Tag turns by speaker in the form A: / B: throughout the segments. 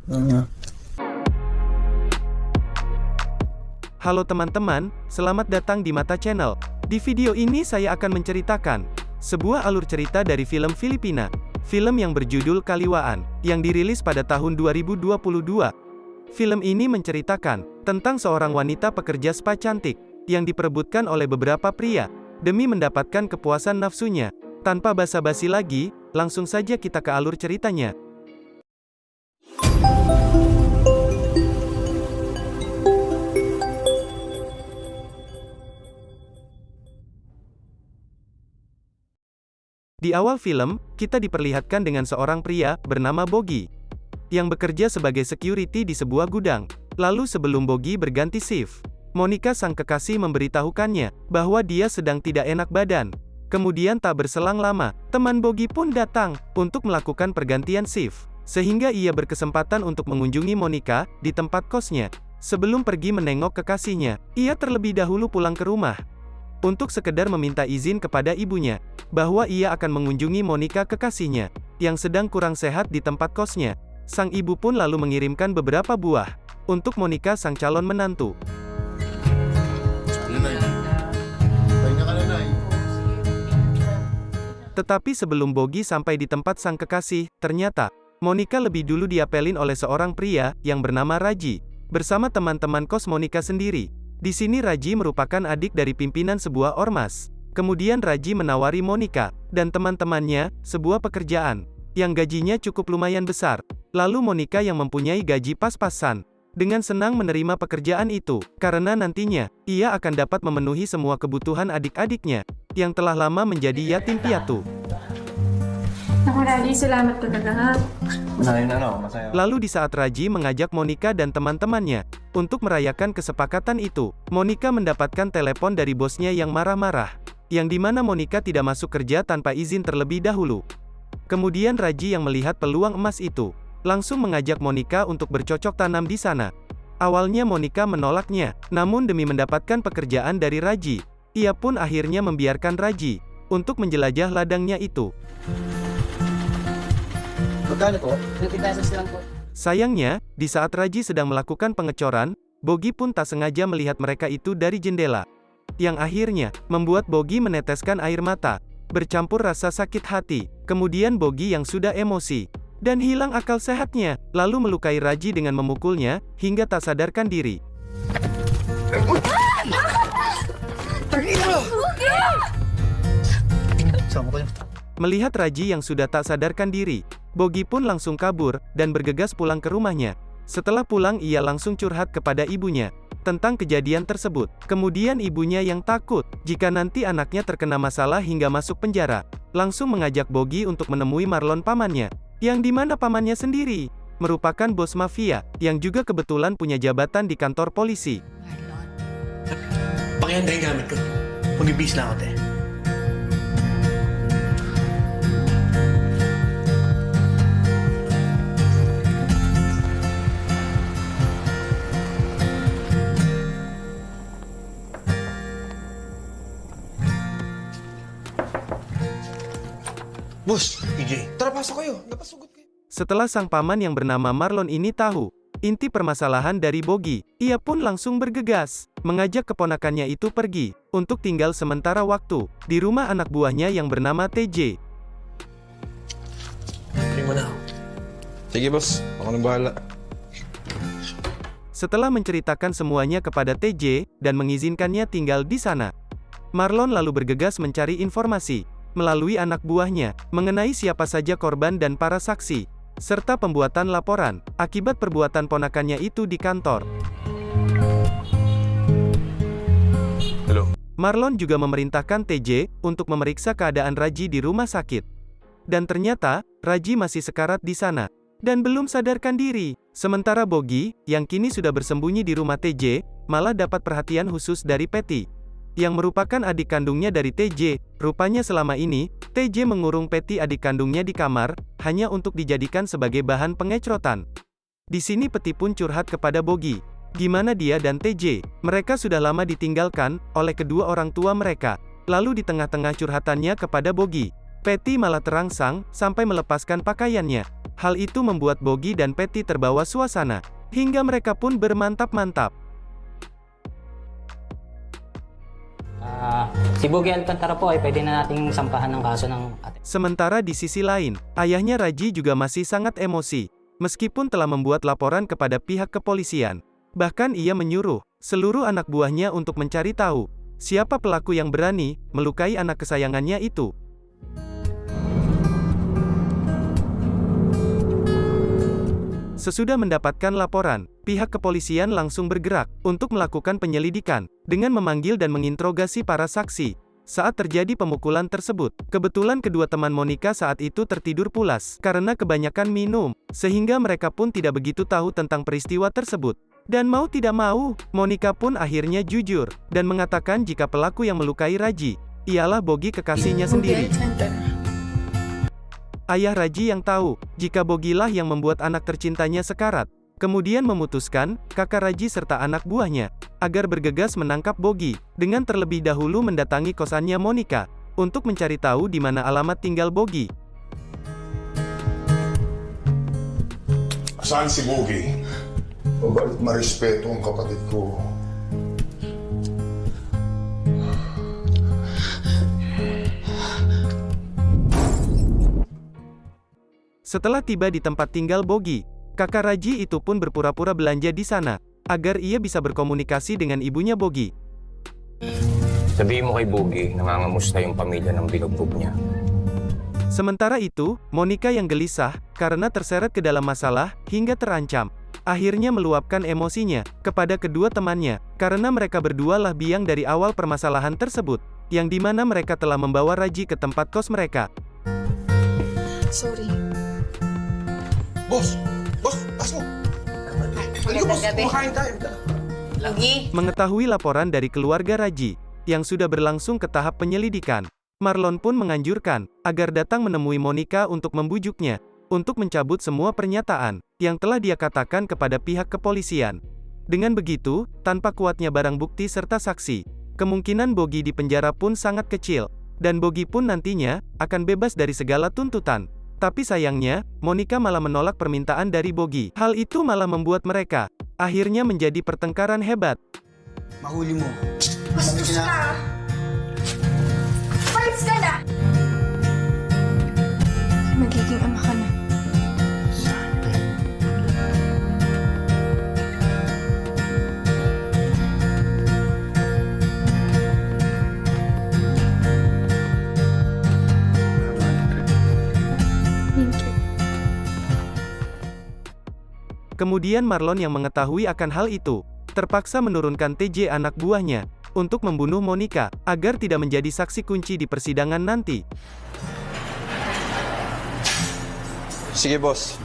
A: Heeh.
B: Halo teman-teman, selamat datang di Mata Channel. Di video ini saya akan menceritakan sebuah alur cerita dari film Filipina. Film yang berjudul Kaliwaan, yang dirilis pada tahun 2022. Film ini menceritakan tentang seorang wanita pekerja spa cantik, yang diperebutkan oleh beberapa pria, demi mendapatkan kepuasan nafsunya. Tanpa basa-basi lagi, langsung saja kita ke alur ceritanya. Di awal film, kita diperlihatkan dengan seorang pria bernama Bogi, yang bekerja sebagai security di sebuah gudang. Lalu sebelum Bogi berganti shift, Monica sang kekasih memberitahukannya bahwa dia sedang tidak enak badan. Kemudian tak berselang lama, teman Bogi pun datang untuk melakukan pergantian shift, sehingga ia berkesempatan untuk mengunjungi Monica di tempat kosnya. Sebelum pergi menengok kekasihnya, ia terlebih dahulu pulang ke rumah untuk sekedar meminta izin kepada ibunya bahwa ia akan mengunjungi Monica kekasihnya yang sedang kurang sehat di tempat kosnya. Sang ibu pun lalu mengirimkan beberapa buah untuk Monica sang calon menantu. Tetapi sebelum Bogi sampai di tempat sang kekasih, ternyata Monica lebih dulu diapelin oleh seorang pria yang bernama Raji bersama teman-teman kos Monica sendiri. Di sini Raji merupakan adik dari pimpinan sebuah ormas. Kemudian Raji menawari Monica dan teman-temannya sebuah pekerjaan yang gajinya cukup lumayan besar. Lalu Monica yang mempunyai gaji pas-pasan dengan senang menerima pekerjaan itu karena nantinya ia akan dapat memenuhi semua kebutuhan adik-adiknya yang telah lama menjadi yatim piatu.
C: Ako, Daddy, salamat talaga ha.
B: Lalu di saat Raji mengajak Monica dan teman-temannya untuk merayakan kesepakatan itu, Monica mendapatkan telepon dari bosnya yang marah-marah, yang dimana Monica tidak masuk kerja tanpa izin terlebih dahulu. Kemudian Raji yang melihat peluang emas itu, langsung mengajak Monica untuk bercocok tanam di sana. Awalnya Monica menolaknya, namun demi mendapatkan pekerjaan dari Raji, ia pun akhirnya membiarkan Raji untuk menjelajah ladangnya itu. Sayangnya, di saat Raji sedang melakukan pengecoran, Bogi pun tak sengaja melihat mereka itu dari jendela, yang akhirnya membuat Bogi meneteskan air mata, bercampur rasa sakit hati. Kemudian Bogi yang sudah emosi dan hilang akal sehatnya, lalu melukai Raji dengan memukulnya hingga tak sadarkan diri. Melihat Raji yang sudah tak sadarkan diri, Bogi pun langsung kabur dan bergegas pulang ke rumahnya. Setelah pulang ia langsung curhat kepada ibunya tentang kejadian tersebut. Kemudian ibunya yang takut jika nanti anaknya terkena masalah hingga masuk penjara, langsung mengajak Bogi untuk menemui Marlon pamannya, yang dimana pamannya sendiri merupakan bos mafia yang juga kebetulan punya jabatan di kantor polisi.
D: Pakianda yung gamit ko. Magbibis na ako, te. Bos, EJ, tara pasok kayo. Napasugod kayo.
B: Setelah sang paman yang bernama Marlon ini tahu inti permasalahan dari Bogi, ia pun langsung bergegas mengajak keponakannya itu pergi untuk tinggal sementara waktu di rumah anak buahnya yang bernama TJ.
D: Terima na ako.
A: Sige, boss. Ako nang bahala.
B: Setelah menceritakan semuanya kepada TJ dan mengizinkannya tinggal di sana, Marlon lalu bergegas mencari informasi melalui anak buahnya mengenai siapa saja korban dan para saksi, serta pembuatan laporan akibat perbuatan ponakannya itu di kantor.
A: Halo.
B: Marlon juga memerintahkan TJ untuk memeriksa keadaan Raji di rumah sakit. Dan ternyata, Raji masih sekarat di sana dan belum sadarkan diri. Sementara Bogi, yang kini sudah bersembunyi di rumah TJ, malah dapat perhatian khusus dari Patty, yang merupakan adik kandungnya dari TJ. Rupanya selama ini, TJ mengurung Patty adik kandungnya di kamar, hanya untuk dijadikan sebagai bahan pengecrotan. Di sini Patty pun curhat kepada Bogi, gimana dia dan TJ, mereka sudah lama ditinggalkan oleh kedua orang tua mereka. Lalu di tengah-tengah curhatannya kepada Bogi, Patty malah terangsang sampai melepaskan pakaiannya, Hal itu membuat Bogi dan Patty terbawa suasana, hingga mereka pun bermantap-mantap.
E: Si Bogi Alcantara po ay pwede na nating sampahan ng kaso ng ate.
B: Sementara di sisi lain, ayahnya Raji juga masih sangat emosi, meskipun telah membuat laporan kepada pihak kepolisian. Bahkan ia menyuruh seluruh anak buahnya untuk mencari tahu siapa pelaku yang berani melukai anak kesayangannya itu. Sesudah mendapatkan laporan, pihak kepolisian langsung bergerak untuk melakukan penyelidikan dengan memanggil dan menginterogasi para saksi. Saat terjadi pemukulan tersebut, kebetulan kedua teman Monica saat itu tertidur pulas karena kebanyakan minum, sehingga mereka pun tidak begitu tahu tentang peristiwa tersebut. Dan mau tidak mau, Monica pun akhirnya jujur dan mengatakan jika pelaku yang melukai Raji ialah Bogi kekasihnya sendiri. Ayah Raji yang tahu jika Bogilah yang membuat anak tercintanya sekarat, kemudian memutuskan kakak Raji serta anak buahnya agar bergegas menangkap Bogi dengan terlebih dahulu mendatangi kosannya Monica untuk mencari tahu di mana alamat tinggal Bogi.
F: Saan si Bogi? Mabait marespeto ang kapatid ko.
B: Setelah tiba di tempat tinggal Bogi, kakak Raji itu pun berpura-pura belanja di sana, agar ia bisa berkomunikasi dengan ibunya Bogi.
G: Sabihin mo kay Bogi, nangangamusta yung pamilya ng binugbog niya.
B: Sementara itu, Monica yang gelisah, karena terseret ke dalam masalah, hingga terancam. Akhirnya meluapkan emosinya, kepada kedua temannya, karena mereka berdua lah biang dari awal permasalahan tersebut, yang dimana mereka telah membawa Raji ke tempat kos mereka.
C: Sorry.
D: Boss! Boss! Pas mo! Halika, boss! Kumakain tayo!
B: Mengetahui laporan dari keluarga Raji, yang sudah berlangsung ke tahap penyelidikan, Marlon pun menganjurkan, agar datang menemui Monica untuk membujuknya, untuk mencabut semua pernyataan, yang telah dia katakan kepada pihak kepolisian. Dengan begitu, tanpa kuatnya barang bukti serta saksi, kemungkinan Bogi di penjara pun sangat kecil, dan Bogi pun nantinya, akan bebas dari segala tuntutan. Tapi sayangnya, Monica malah menolak permintaan dari Bogi. Hal itu malah membuat mereka akhirnya menjadi pertengkaran hebat.
D: Mahuli mo.
C: Bastos ka! Palis ka na! Magiging ama ka na.
B: Kemudian Marlon yang mengetahui akan hal itu, terpaksa menurunkan TJ anak buahnya, untuk membunuh Monica, agar tidak menjadi saksi kunci di persidangan nanti.
A: Sige, boss.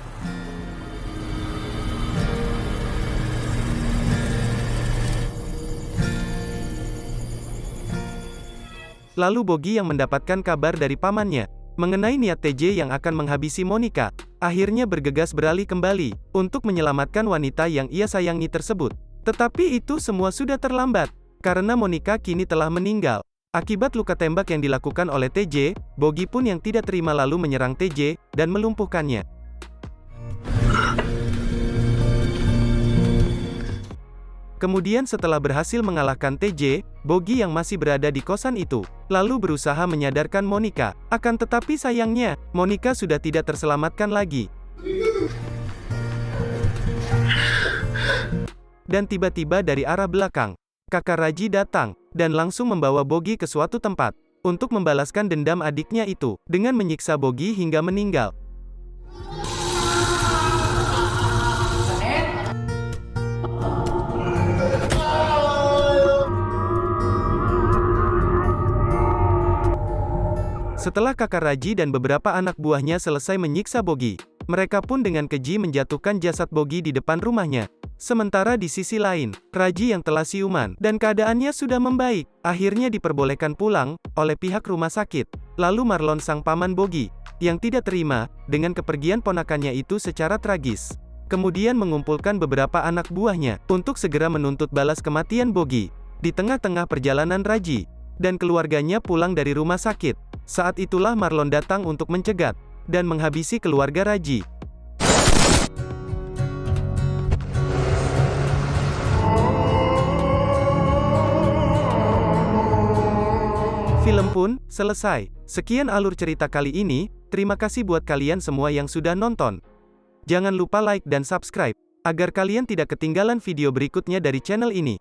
B: Lalu Bogi yang mendapatkan kabar dari pamannya, mengenai niat TJ yang akan menghabisi Monica, akhirnya bergegas beralih kembali, untuk menyelamatkan wanita yang ia sayangi tersebut. Tetapi itu semua sudah terlambat, karena Monica kini telah meninggal. Akibat luka tembak yang dilakukan oleh TJ, Bogi pun yang tidak terima lalu menyerang TJ, dan melumpuhkannya. Kemudian setelah berhasil mengalahkan TJ, Bogi yang masih berada di kosan itu, lalu berusaha menyadarkan Monica, akan tetapi sayangnya, Monica sudah tidak terselamatkan lagi. Dan tiba-tiba dari arah belakang, kakak Raji datang, dan langsung membawa Bogi ke suatu tempat, untuk membalaskan dendam adiknya itu, dengan menyiksa Bogi hingga meninggal. Setelah kakak Raji dan beberapa anak buahnya selesai menyiksa Bogi, mereka pun dengan keji menjatuhkan jasad Bogi di depan rumahnya. Sementara di sisi lain, Raji yang telah siuman, dan keadaannya sudah membaik, akhirnya diperbolehkan pulang, oleh pihak rumah sakit. Lalu Marlon sang paman Bogi, yang tidak terima, dengan kepergian ponakannya itu secara tragis. Kemudian mengumpulkan beberapa anak buahnya, untuk segera menuntut balas kematian Bogi. Di tengah-tengah perjalanan Raji, dan keluarganya pulang dari rumah sakit. Saat itulah Marlon datang untuk mencegat, dan menghabisi keluarga Raji. Dengan keji, Marlon pun menyerahkan Bogi kepada pihak kepolisian. Setelah Marlon menangkap Bogi, Marlon pun menyerahkan Bogi kepada pihak kepolisian. Setelah Marlon menangkap Bogi, Marlon pun menyerahkan Bogi kepada pihak kepolisian. Setelah Marlon menangkap Bogi, Marlon pun menyerahkan Bogi kepada pihak kepolisian. pun selesai. Sekian alur cerita kali ini, terima kasih buat kalian semua yang sudah nonton. Jangan lupa like dan subscribe, agar kalian tidak ketinggalan video berikutnya dari channel ini.